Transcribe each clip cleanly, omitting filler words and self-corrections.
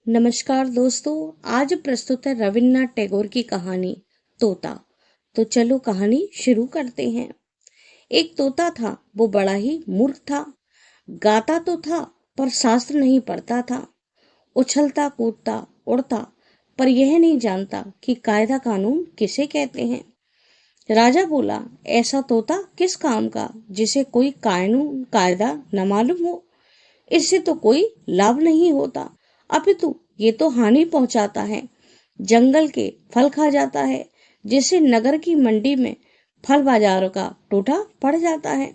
नमस्कार दोस्तों, आज प्रस्तुत है रविन्द्रनाथ टैगोर की कहानी तोता। तो चलो कहानी शुरू करते हैं। एक तोता था, वो बड़ा ही मूर्ख था। गाता तो था पर शास्त्र नहीं पढ़ता था। उछलता कूदता उड़ता, पर यह नहीं जानता कि कायदा कानून किसे कहते हैं। राजा बोला, ऐसा तोता किस काम का जिसे कोई कानून कायदा न मालूम हो। इससे तो कोई लाभ नहीं होता, अपितु ये तो हानि पहुंचाता है। जंगल के फल खा जाता है, जिससे नगर की मंडी में फल बाजार का टूटा पड़ जाता है।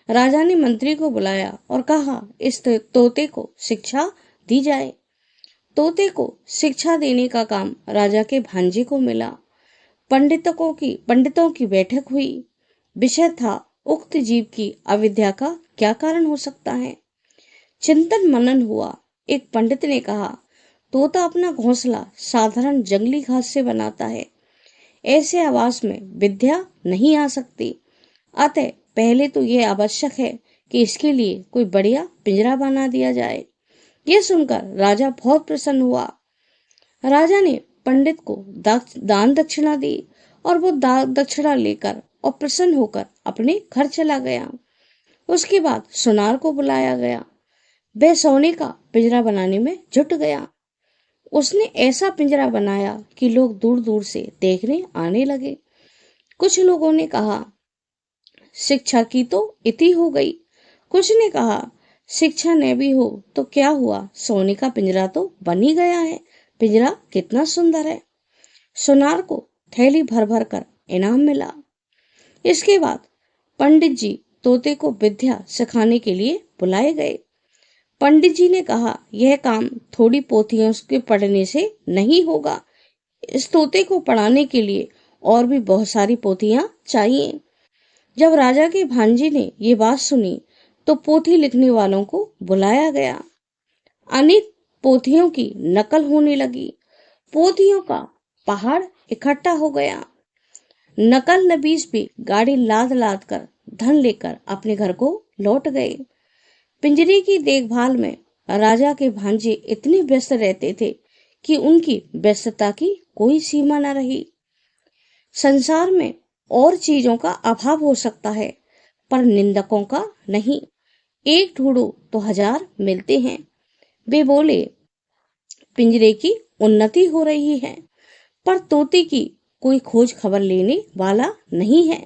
राजा ने मंत्री को बुलाया और कहा, इस तोते को शिक्षा दी जाए। तोते को शिक्षा देने का काम राजा के भांजे को मिला। पंडितों की बैठक हुई। विषय था, उक्त जीव की अविद्या का क्या कारण हो सकता है। चिंतन मनन हुआ। एक पंडित ने कहा, तोता अपना घोंसला साधारण जंगली घास से बनाता है। ऐसे आवास में विद्या नहीं आ सकती। अतः पहले तो यह आवश्यक है कि इसके लिए कोई बढ़िया पिंजरा बना दिया जाए। यह सुनकर राजा बहुत प्रसन्न हुआ। राजा ने पंडित को दान दक्षिणा दी और वो दान दक्षिणा लेकर और प्रसन्न होकर अपने घर चला गया। उसके बाद सुनार को बुलाया गया। वह सोने का पिंजरा बनाने में जुट गया। उसने ऐसा पिंजरा बनाया कि लोग दूर दूर से देखने आने लगे। कुछ लोगों ने कहा, शिक्षा की तो इति हो गई। कुछ ने कहा, शिक्षा न भी हो तो क्या हुआ, सोने का पिंजरा तो बन ही गया है। पिंजरा कितना सुंदर है। सुनार को थैली भर भर कर इनाम मिला। इसके बाद पंडित जी तोते को विद्या सिखाने के लिए बुलाए गए। पंडित जी ने कहा, यह काम थोड़ी पोथियों के पढ़ने से नहीं होगा। इस तोते को पढ़ाने के लिए और भी बहुत सारी पोथियां चाहिए। जब राजा के भांजे ने ये बात सुनी तो पोथी लिखने वालों को बुलाया गया। अनेक पोथियों की नकल होने लगी। पोथियों का पहाड़ इकट्ठा हो गया। नकल नबीस भी गाड़ी लाद लाद कर धन लेकर अपने घर को लौट गए। पिंजरे की देखभाल में राजा के भांजे इतने व्यस्त रहते थे कि उनकी व्यस्तता की कोई सीमा न रही। संसार में और चीजों का अभाव हो सकता है, पर निंदकों का नहीं। एक ढूंढो तो हजार मिलते हैं। वे बोले, पिंजरे की उन्नति हो रही है, पर तोते की कोई खोज खबर लेने वाला नहीं है।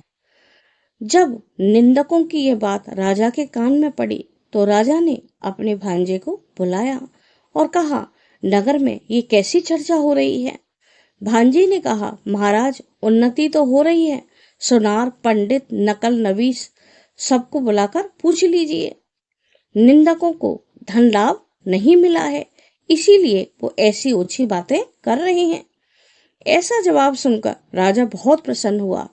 जब निंदकों की यह बात राजा के कान में पड़ी तो राजा ने अपने भांजे को बुलाया और कहा, नगर में ये कैसी चर्चा हो रही है। भांजे ने कहा, महाराज, उन्नति तो हो रही है। सुनार, पंडित, नकल नवीस सबको बुलाकर पूछ लीजिए। निंदकों को धन लाभ नहीं मिला है, इसीलिए वो ऐसी ऊंची बातें कर रहे हैं। ऐसा जवाब सुनकर राजा बहुत प्रसन्न हुआ।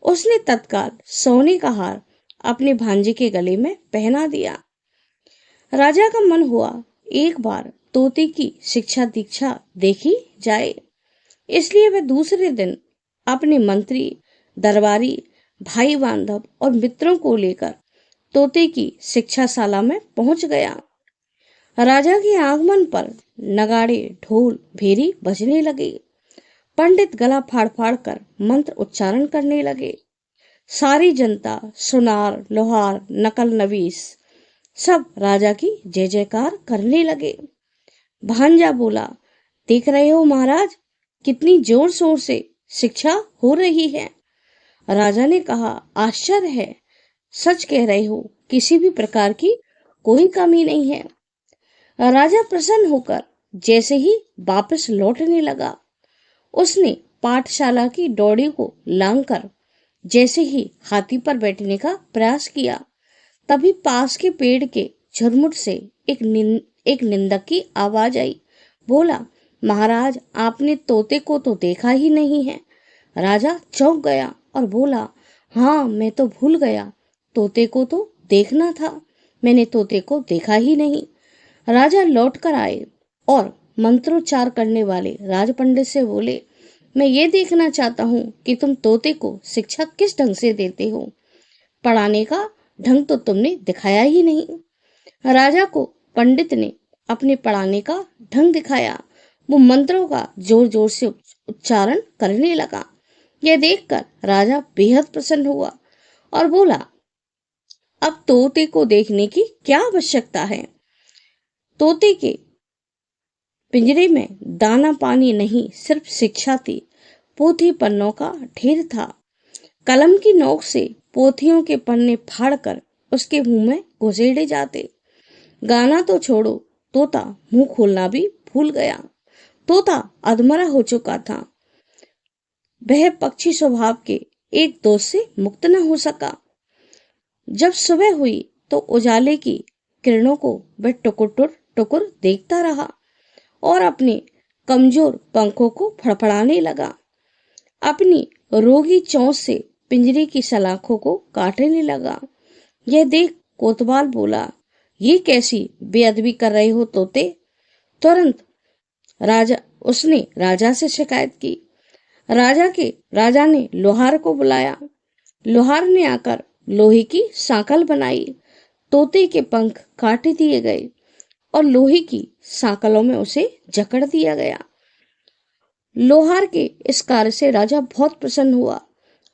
उसने तत्काल सोने का हार अपने भांजे के गले में पहना दिया। राजा का मन हुआ, एक बार तोते की शिक्षा दीक्षा देखी जाए। इसलिए वह दूसरे दिन अपने मंत्री, दरबारी, भाई बांधव और मित्रों को लेकर तोते की शिक्षाशाला में पहुंच गया। राजा के आगमन पर नगाड़े, ढोल, भेरी बजने लगे। पंडित गला फाड़ फाड़ कर मंत्र उच्चारण करने लगे। सारी जनता, सुनार, लोहार, नकल नवीस सब राजा की जय जयकार करने लगे। भांजा बोला, देख रहे हो महाराज, कितनी जोर शोर से शिक्षा हो रही है। राजा ने कहा, आश्चर्य है। सच कह रहे हो, किसी भी प्रकार की कोई कमी नहीं है। राजा प्रसन्न होकर जैसे ही वापस लौटने लगा, उसने पाठशाला की डोरी को लांघकर जैसे ही हाथी पर बैठने का प्रयास किया, तभी पास के पेड़ के झुरमुट से एक निंदक की आवाज आई। बोला, महाराज, आपने तोते को तो देखा ही नहीं है। राजा चौंक गया और बोला, हाँ, मैं तो भूल गया। तोते को तो देखना था, मैंने तोते को देखा ही नहीं। राजा लौट कर आए और मंत्रोच्चार करने वाले राज पंडित से बोले, मैं ये देखना चाहता हूँ कि तुम तोते को शिक्षा किस ढंग से देते हो। पढ़ाने का ढंग तो तुमने दिखाया ही नहीं। राजा को पंडित ने अपने पढ़ाने का ढंग दिखाया। वो मंत्रों का जोर जोर से उच्चारण करने लगा। यह देखकर राजा बेहद प्रसन्न हुआ और बोला, अब तोते को देखने की क्या आवश्यकता है। तोते के पिंजरे में दाना पानी नहीं, सिर्फ शिक्षा थी। पोथी पन्नों का ढेर था। कलम की नोक से पोथियों के पन्ने फाड़कर उसके मुंह में घुसेड़े जाते। गाना तो छोड़ो, तोता मुंह खोलना भी भूल गया। तोता अधमरा हो चुका था। वह पक्षी स्वभाव के एक दोस्त से मुक्त न हो सका। जब सुबह हुई तो उजाले की किरणों को वह टुकुर टुकुर देखता रहा और अपने कमजोर पंखों को फड़फड़ाने लगा। अपनी रोगी चोंच से पिंजरे की सलाखों को काटने लगा। यह देख कोतवाल बोला, ये कैसी बेअदबी कर रहे हो तोते। तुरंत उसने राजा से शिकायत की। राजा ने लोहार को बुलाया। लोहार ने आकर लोहे की सांकल बनाई। तोते के पंख काट दिए गए और लोहे की सांकलों में उसे जकड़ दिया गया। लोहार के इस कार्य से राजा बहुत प्रसन्न हुआ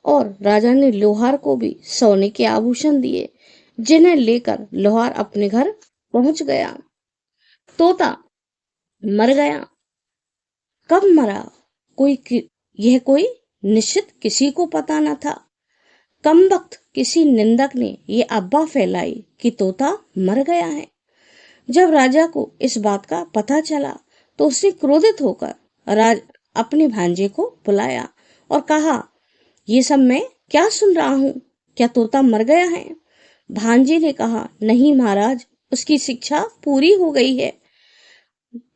और राजा ने लोहार को भी सोने के आभूषण दिए, जिन्हें लेकर लोहार अपने घर पहुंच गया। तोता मर गया। कब मरा यह कोई निश्चित किसी को पता न था। कमबख्त किसी निंदक ने यह अफवाह फैलाई कि तोता मर गया है। जब राजा को इस बात का पता चला तो उसने क्रोधित होकर अपने भांजे को बुलाया और कहा, ये सब मैं क्या सुन रहा हूँ, क्या तोता मर गया है। भांजे ने कहा, नहीं महाराज, उसकी शिक्षा पूरी हो गई है।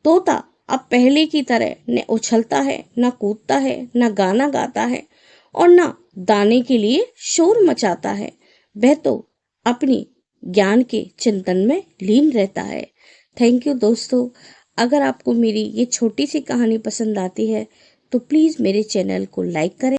तोता अब पहले की तरह न उछलता है, न कूदता है, न गाना गाता है और न दाने के लिए शोर मचाता है। वह तो अपनी ज्ञान के चिंतन में लीन रहता है। थैंक यू दोस्तों। अगर आपको मेरी ये छोटी सी कहानी पसंद आती है तो प्लीज मेरे चैनल को लाइक करें।